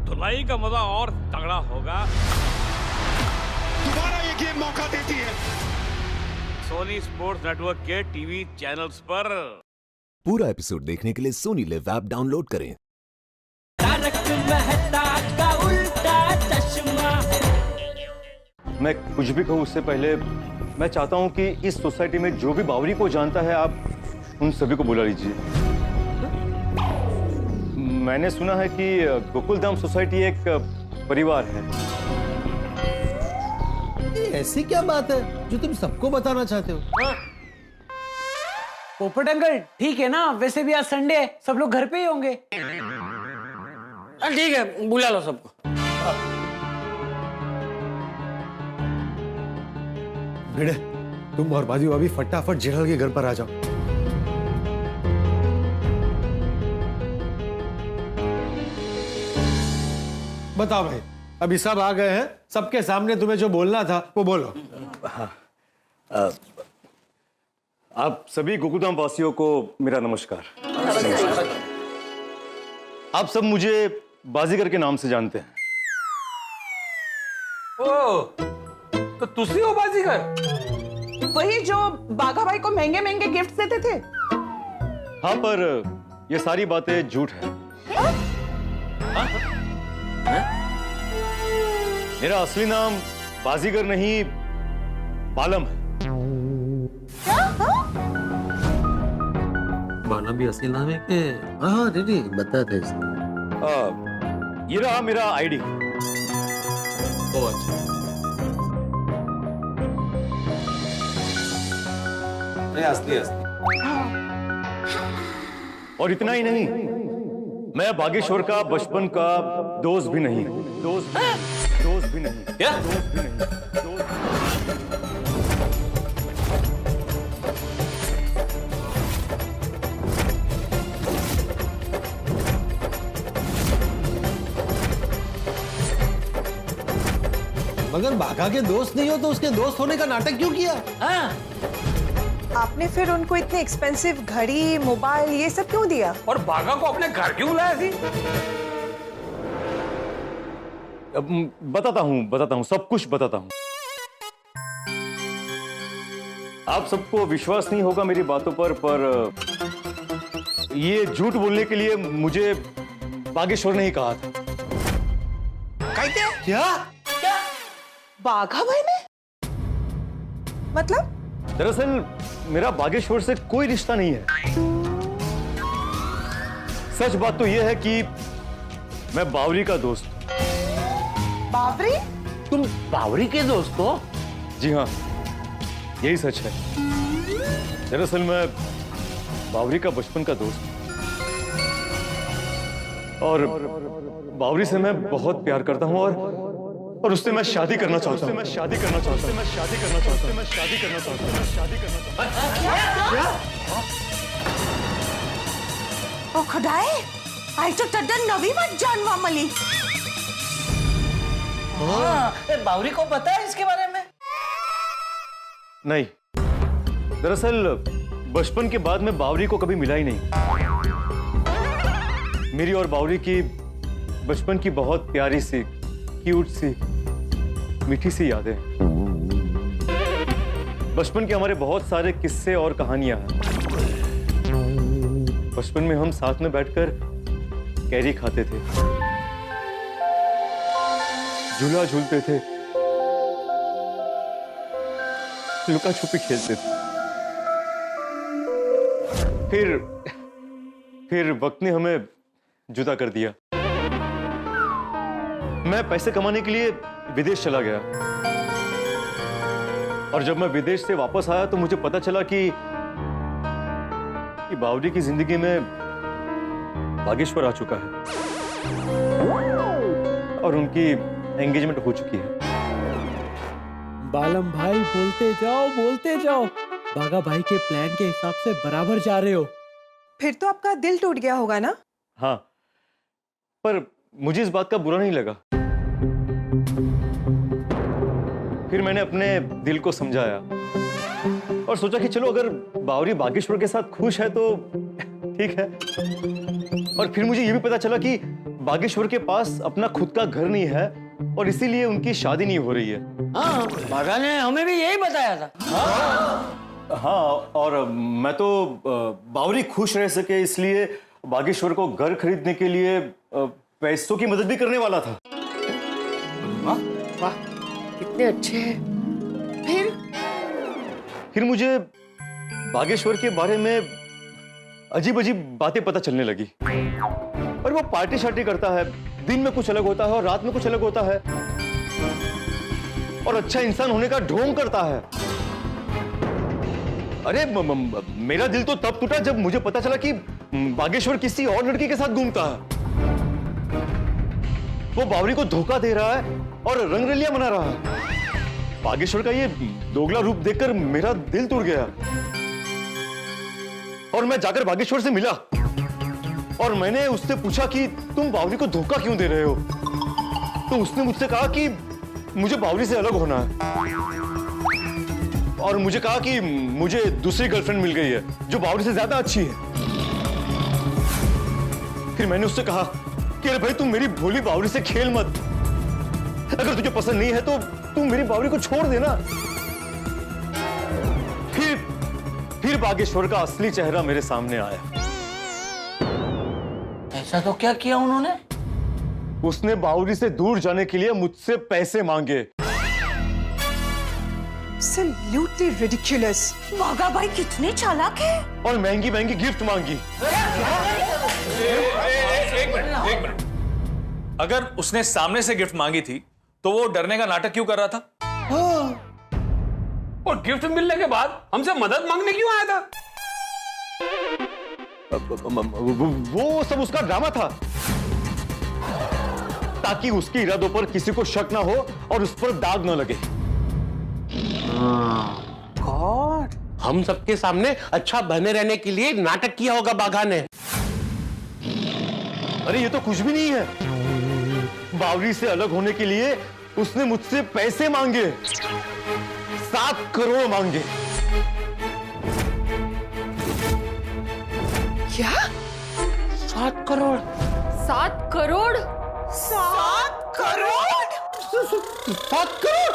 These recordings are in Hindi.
धुलाई का मजा और तगड़ा होगा। दोबारा ये गेम मौका देती है। सोनी स्पोर्ट्स नेटवर्क के टीवी चैनल्स पर। पूरा एपिसोड देखने के लिए सोनी लिव ऐप डाउनलोड करें। तारक मेहता का उल्टा चश्मा। मैं कुछ भी कहूँ उससे पहले मैं चाहता हूँ कि इस सोसाइटी में जो भी बावरी को जानता है आप उन सभी को बुला लीजिए। मैंने सुना है कि गोकुलधाम सोसाइटी एक परिवार है। ऐसी क्या बात है जो तुम सबको बताना चाहते हो? पोपट अंकल ठीक है ना, वैसे भी आज संडे है, सब लोग घर पे ही होंगे। ठीक है, बुला लो सबको। भिड़े, तुम और बाजू अभी फटाफट जेठल के घर पर आ जाओ। बताओ भाई, अभी सब आ गए हैं, सबके सामने तुम्हें जो बोलना था वो बोलो। आप सभी गोकुलधाम वासियों को मेरा नमस्कार। आप सब मुझे बाजीगर के नाम से जानते हैं। ओ, तो तुसी हो बाजीगर? वही जो बाघा भाई को महंगे महंगे गिफ्ट देते थे। हाँ, पर ये सारी बातें झूठ है। मेरा असली नाम बाजीगर नहीं बालम है। बालम भी असली नाम है कि? हाँ दीदी बता थे। ये रहा मेरा आईडी। असली। और इतना ही नहीं, मैं बागेश्वर का बचपन का दोस्त भी नहीं। दोस्त भी नहीं। क्या? दोस्त भी नहीं। मगर बाघा के दोस्त नहीं हो तो उसके दोस्त होने का नाटक क्यों किया? हाँ। आपने फिर उनको इतने एक्सपेंसिव घड़ी, मोबाइल ये सब क्यों दिया? और बाघा को अपने घर क्यों लाया थी? बताता हूँ, सब कुछ बताता हूँ। आप सबको विश्वास नहीं होगा मेरी बातों पर ये झूठ बोलने के लिए मुझे बागेश्वर ने ही कहा था। क्या? बाघा भाई ने? मतलब? दरअसल मेरा बागेश्वर से कोई रिश्ता नहीं है। सच बात तो यह है कि मैं बावरी का दोस्त हूं। बावरी? तुम बावरी के दोस्त हो? जी हाँ, यही सच है। दरअसल मैं बावरी का बचपन का दोस्त हूं और बावरी से मैं बहुत प्यार करता हूं और उससे मैं शादी करना चाहता हूं। ओ खुदाए, आई तो तद्दन नवी बात जानवा मिली। बावरी को पता है इसके बारे में? नहीं, दरअसल बचपन के बाद मैं बावरी को कभी मिला ही नहीं। मेरी और बावरी की बचपन की बहुत प्यारी सी, क्यूट सी, मीठी सी यादें। बचपन के हमारे बहुत सारे किस्से और कहानियां हैं। बचपन में हम साथ में बैठकर कैरी खाते थे, झूला झूलते थे, लुका छुपी खेलते थे। फिर वक्त ने हमें जुदा कर दिया। मैं पैसे कमाने के लिए विदेश चला गया और जब मैं विदेश से वापस आया तो मुझे पता चला कि बावरी की जिंदगी में बागेश्वर आ चुका है और उनकी एंगेजमेंट हो चुकी है। बालम भाई बोलते जाओ। बाघा भाई के प्लान के हिसाब से बराबर जा रहे हो। फिर तो आपका दिल टूट गया होगा ना? हाँ, पर मुझे इस बात का बुरा नहीं लगा। फिर मैंने अपने दिल को समझाया और सोचा कि चलो अगर बावरी बागेश्वर के साथ खुश है तो ठीक है। और फिर मुझे ये भी पता चला कि बागेश्वर के पास अपना खुद का घर नहीं है और इसीलिए उनकी शादी नहीं हो रही है। हाँ, बागा ने हमें भी यही बताया था। हाँ, और मैं तो बावरी खुश रह सके इसलिए बागेश्वर को घर खरीदने के लिए पैसों की मदद भी करने वाला था। वाह, कितने अच्छे हैं। फिर मुझे बागेश्वर के बारे में अजीब अजीब बातें पता चलने लगी। और वो पार्टी शार्टी करता है, दिन में कुछ अलग होता है और रात में कुछ अलग होता है, और अच्छा इंसान होने का ढोंग करता है। अरे मेरा दिल तो तब टूटा जब मुझे पता चला कि बागेश्वर किसी और लड़की के साथ घूमता है। वो बावरी को धोखा दे रहा है और रंगरलिया मना रहा है। बागेश्वर का ये दोगला रूप देखकर मेरा दिल टूट गया और मैं जाकर बागेश्वर से मिला और मैंने उससे पूछा कि तुम बावरी को धोखा क्यों दे रहे हो। तो उसने मुझसे कहा कि मुझे बावरी से अलग होना है और मुझे कहा कि मुझे दूसरी गर्लफ्रेंड मिल गई है जो बावरी से ज्यादा अच्छी है। फिर मैंने उससे कहा कि अरे भाई तुम मेरी भोली बावरी से खेल मत, अगर तुझे पसंद नहीं है तो तुम मेरी बावरी को छोड़ देना। फिर बागेश्वर का असली चेहरा मेरे सामने आया। ऐसा तो क्या किया उन्होंने? उसने बावरी से दूर जाने के लिए मुझसे पैसे मांगे। Absolutely ridiculous। बागा भाई कितने चालाक है। और महंगी महंगी गिफ्ट मांगी। एक मिनट। अगर उसने सामने से गिफ्ट मांगी थी तो वो डरने का नाटक क्यों कर रहा था? और गिफ्ट मिलने के बाद हमसे मदद मांगने क्यों आया था? वो सब उसका ड्रामा था ताकि उसके इरादों पर किसी को शक ना हो और उस पर दाग ना लगे। गॉड, हम सबके सामने अच्छा बने रहने के लिए नाटक किया होगा बाघा ने। अरे ये तो कुछ भी नहीं है। बावरी से अलग होने के लिए उसने मुझसे पैसे मांगे, 7 करोड़ मांगे। क्या? 7 करोड़? 7 करोड़? 7 करोड़? 7 करोड़?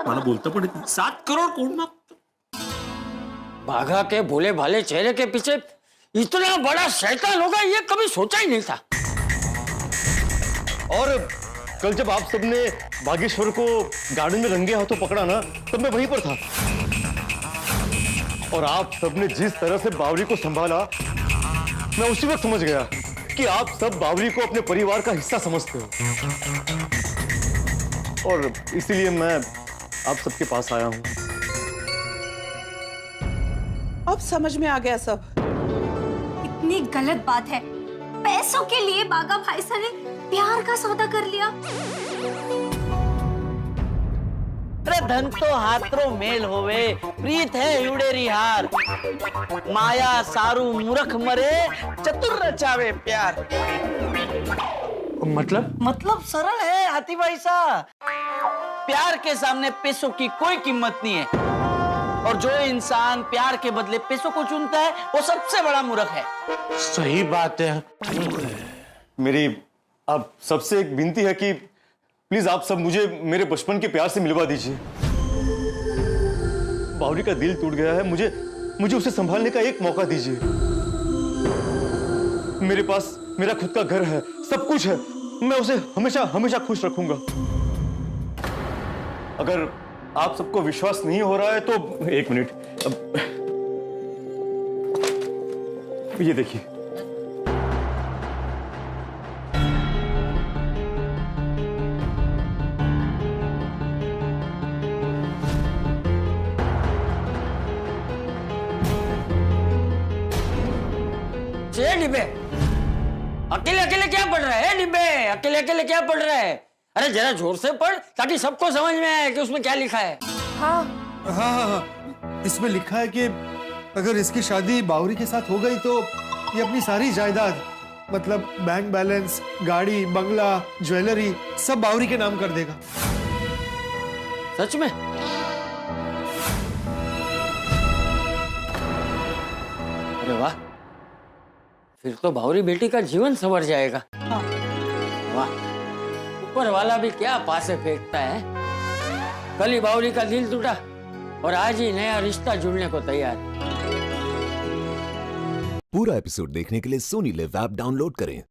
मला बोलता पण 7 करोड़ कोण मागतं? बाघा के भोले भाले चेहरे के पीछे इतना बड़ा शैतान होगा ये कभी सोचा ही नहीं था। और कल जब आप सबने बागेश्वर को गार्डन में रंगे हाथों पकड़ा ना, तब मैं वहीं पर था और आप सबने जिस तरह से बावरी को संभाला, मैं उसी वक्त समझ गया कि आप सब बावरी को अपने परिवार का हिस्सा समझते हो। और इसीलिए मैं आप सबके पास आया हूं। अब समझ में आ गया सब। इतनी गलत बात है। पैसों के लिए बागा भाई साहब ने प्यार का सौदा कर लिया। अरे धन तो हाथों मेल होवे, प्रीत है उड़ेरी हार। माया सारू मूर्ख मरे, चतुर रचावे प्यार। मतलब सरल है हाथी भाई साहब। प्यार के सामने पैसों की कोई कीमत नहीं है और जो इंसान प्यार के बदले पैसों को चुनता है वो सबसे बड़ा मूर्ख है। सही बात है। मेरी आप सबसे एक विनती है कि प्लीज आप सब मुझे मेरे बचपन के प्यार से मिलवा दीजिए। बावरी का दिल टूट गया है, मुझे उसे संभालने का एक मौका दीजिए। मेरे पास मेरा खुद का घर है, सब कुछ है, मैं उसे हमेशा हमेशा खुश रखूंगा। अगर आप सबको विश्वास नहीं हो रहा है तो एक मिनट, ये देखिए। डिब्बे अकेले अकेले क्या पढ़ रहा है? डिब्बे अकेले अकेले क्या पढ़ रहा है? अरे जरा जोर से पढ़ ताकि सबको समझ में आए कि उसमें क्या लिखा है। हाँ, इसमें लिखा है कि अगर इसकी शादी बावरी के साथ हो गई तो ये अपनी सारी जायदाद, मतलब बैंक बैलेंस, गाड़ी, बंगला, ज्वेलरी सब बावरी के नाम कर देगा। सच में? अरे वाह, फिर तो भावरी बेटी का जीवन संवर जाएगा। वाह, ऊपर वाला भी क्या पासे फेंकता है। कल ही भावरी का दिल टूटा और आज ही नया रिश्ता जुड़ने को तैयार। पूरा एपिसोड देखने के लिए सोनी लिव ऐप डाउनलोड करें।